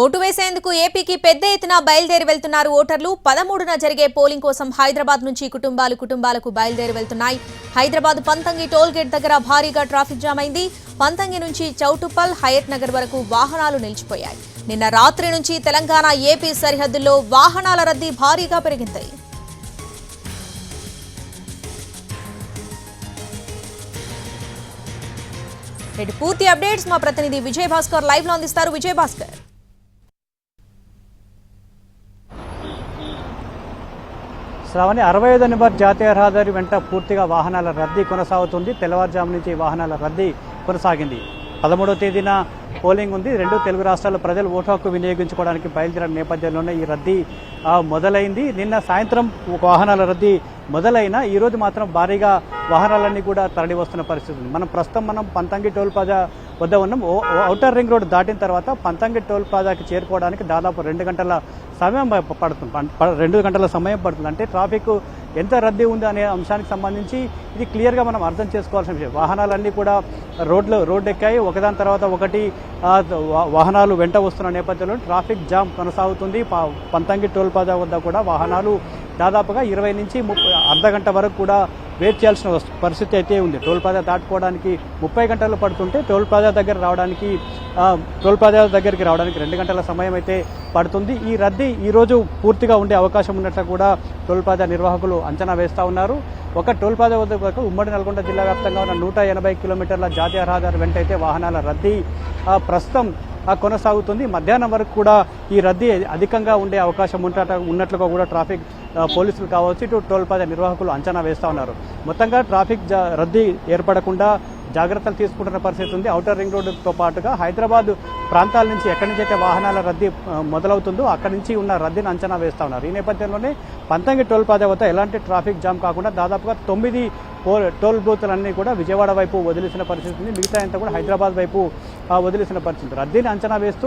Vote వేసేందుకు ఏపీకి పెద్ద ఎత్తున బయలుదేరి వెళ్తున్నారు ఓటర్లు. 13న జరిగే పోలింగ్ కోసం హైదరాబాద్ నుంచి కుటుంబాలకు బయలుదేరి వెళ్తున్నాయి. హైదరాబాద్ పంతంగి టోల్ గేట్ దగ్గర భారీగా ట్రాఫిక్ జామ్ అయింది. పంతంగి నుంచి చౌటుప్పల్, హయత్ నగర్ వరకు వాహనాలు నిలిచిపోయాయి. నిన్న రాత్రి నుంచి తెలంగాణ ఏపీ సరిహద్దుల్లో వాహనాల రద్దీ భారీగా పెరిగింది. పూర్తి అప్డేట్స్ మా ప్రతినిధి విజయ్ భాస్కర్ లైవ్ లో అందిస్తారు. విజయ్ భాస్కర్. శ్రావణి 65 నెంబర్ జాతీయ రహదారి వెంట పూర్తిగా వాహనాల రద్దీ కొనసాగుతుంది. తెల్లవారుజాము నుంచి వాహనాల రద్దీ కొనసాగింది. 13వ తేదీన పోలింగ్ ఉంది. రెండు తెలుగు రాష్ట్రాల ప్రజలు ఓటు హక్కు వినియోగించుకోవడానికి బయలుదేరిన నేపథ్యంలోనే ఈ రద్దీ మొదలైంది. నిన్న సాయంత్రం వాహనాల రద్దీ మొదలైన ఈరోజు మాత్రం భారీగా వాహనాలన్నీ కూడా తరలి వస్తున్న పరిస్థితి ఉంది. మనం పంతంగి టోల్ ప్లాజా వద్ద ఉన్నాం. ఔటర్ రింగ్ రోడ్ దాటిన తర్వాత పంతంగి టోల్ ప్లాజాకి చేరుకోవడానికి దాదాపు 2 గంటల సమయం పడుతుంది. 2 గంటల సమయం పడుతుంది. అంటే ట్రాఫిక్ ఎంత రద్దీ ఉంది అనే అంశానికి సంబంధించి ఇది క్లియర్గా మనం అర్థం చేసుకోవాల్సిన విషయం. వాహనాలన్నీ కూడా రోడ్డు ఎక్కాయి. ఒకదాని తర్వాత ఒకటి వాహనాలు వెంట వస్తున్న నేపథ్యంలో ట్రాఫిక్ జామ్ కొనసాగుతుంది. పంతంగి టోల్ ప్లాజా వద్ద కూడా వాహనాలు దాదాపుగా 20 నుంచి 30 అర్ధగంట వరకు కూడా వెయిట్ చేయాల్సిన పరిస్థితి అయితే ఉంది. టోల్ ప్లాజా దాటుకోవడానికి 30 గంటలు పడుతుంటే టోల్ ప్లాజా దగ్గరికి రావడానికి 2 గంటల సమయం అయితే పడుతుంది. ఈ రద్దీ ఈరోజు పూర్తిగా ఉండే అవకాశం ఉన్నట్లు కూడా టోల్ ప్లాజా నిర్వాహకులు అంచనా వేస్తూ ఉన్నారు. ఒక టోల్ ప్లాజా వద్ద ఉమ్మడి నల్గొండ జిల్లా వ్యాప్తంగా ఉన్న 180 కిలోమీటర్ల జాతీయ రహదారి వెంట అయితే వాహనాల రద్దీ ప్రస్తుతం కొనసాగుతుంది. మధ్యాహ్నం వరకు కూడా ఈ రద్దీ అధికంగా ఉండే అవకాశం ఉన్నట్లుగా కూడా ట్రాఫిక్ పోలీసులు కావచ్చు, ఇటు టోల్ ప్లాజా నిర్వాహకులు అంచనా వేస్తూ ఉన్నారు. మొత్తంగా ట్రాఫిక్ రద్దీ ఏర్పడకుండా జాగ్రత్తలు తీసుకుంటున్న పరిస్థితి ఉంది. ఔటర్ రింగ్ రోడ్డుతో పాటుగా హైదరాబాద్ ప్రాంతాల నుంచి ఎక్కడి నుంచి అయితే వాహనాల రద్దీ మొదలవుతుందో అక్కడి నుంచి ఉన్న రద్దీని అంచనా వేస్తూ ఉన్నారు. ఈ నేపథ్యంలోనే పంతంగి టోల్ ప్లాజా వద్ద ఎలాంటి ట్రాఫిక్ జామ్ కాకుండా దాదాపుగా 9 టోల్ బూతులన్నీ కూడా విజయవాడ వైపు వదిలేసిన పరిస్థితి ఉంది. మిగతా అంతా కూడా హైదరాబాద్ వైపు వదిలేసిన పరిస్థితి. రద్దీని అంచనా వేస్తూ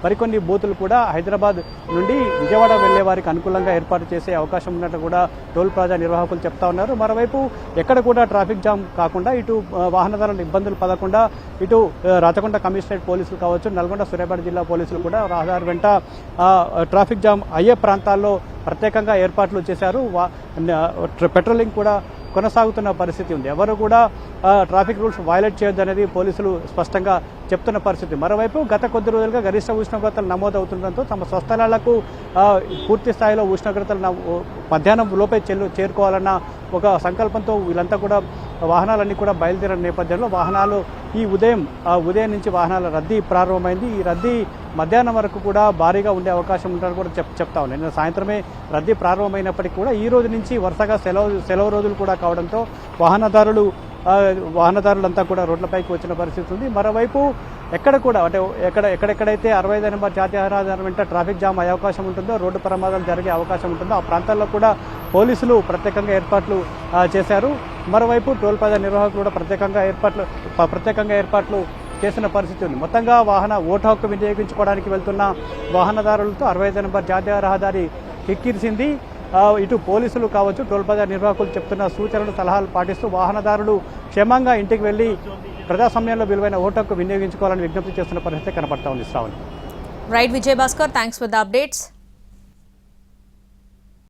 మరికొన్ని బూతులు కూడా హైదరాబాద్ నుండి విజయవాడ వెళ్లే వారికి అనుకూలంగా ఏర్పాటు చేసే అవకాశం ఉన్నట్టు కూడా టోల్ ప్లాజా నిర్వాహకులు చెప్తా ఉన్నారు. మరోవైపు ఎక్కడ కూడా ట్రాఫిక్ జామ్ కాకుండా ఇటు వాహనదారులు ఇబ్బందులు పడకుండా ఇటు రాచకొండ కమిషనరేట్ పోలీసులు కావచ్చు, నల్గొండ సూర్యాపేట జిల్లా పోలీసులు కూడా రహదారి వెంట ట్రాఫిక్ జామ్ అయ్యే ప్రాంతాల్లో ప్రత్యేకంగా ఏర్పాట్లు చేశారు. పెట్రోలింగ్ కూడా కొనసాగుతున్న పరిస్థితి ఉంది. ఎవరు కూడా ట్రాఫిక్ రూల్స్ వైలేట్ చేయొద్దు అనేది పోలీసులు స్పష్టంగా చెప్తున్న పరిస్థితి. మరోవైపు గత కొద్ది రోజులుగా గరిష్ట ఉష్ణోగ్రతలు నమోదవుతుండటంతో తమ స్వస్థలాలకు పూర్తి స్థాయిలో ఉష్ణోగ్రతలు మధ్యాహ్నం లోపే చేరుకోవాలన్న ఒక సంకల్పంతో వీళ్ళంతా కూడా వాహనాలన్నీ కూడా బయలుదేరిన నేపథ్యంలో వాహనాలు ఈ ఉదయం నుంచి వాహనాల రద్దీ ప్రారంభమైంది. ఈ రద్దీ మధ్యాహ్నం వరకు కూడా భారీగా ఉండే అవకాశం ఉంటుందని కూడా చెప్తా ఉన్నాయి. నిన్న సాయంత్రమే రద్దీ ప్రారంభమైనప్పటికీ కూడా ఈ రోజు నుంచి వరుసగా సెలవు రోజులు కూడా కావడంతో వాహనదారులంతా కూడా రోడ్లపైకి వచ్చిన పరిస్థితి ఉంది. మరోవైపు ఎక్కడ కూడా అంటే ఎక్కడెక్కడైతే 65 నెంబర్ జాతీయ రహదారి వెంట ట్రాఫిక్ జామ్ అయ్యే అవకాశం ఉంటుందో, రోడ్డు ప్రమాదాలు జరిగే అవకాశం ఉంటుందో ఆ ప్రాంతాల్లో కూడా పోలీసులు ప్రత్యేకంగా ఏర్పాట్లు చేశారు. మరోవైపు టోల్ ప్లాజా నిర్వాహకులు కూడా ప్రత్యేకంగా ఏర్పాట్లు చేసిన పరిస్థితి ఉంది. మొత్తంగా ఓటు హక్కు వినియోగించుకోవడానికి వెళ్తున్న వాహనదారులతో 65 నెంబర్ జాతీయ రహదారి కిక్కిరిసింది. ఇటు పోలీసులు కావచ్చు, టోల్ ప్లాజా నిర్వాహకులు చెప్తున్న సూచనలు సలహాలు పాటిస్తూ వాహనదారులు క్షేమంగా ఇంటికి వెళ్లి ప్రజాస్వామ్యంలో విలువైన ఓటు హక్కు వినియోగించుకోవాలని విజ్ఞప్తి చేస్తున్న పరిస్థితి కనపడతా ఉంది. Shravani. Right Vijay Bhaskar, thanks for the updates.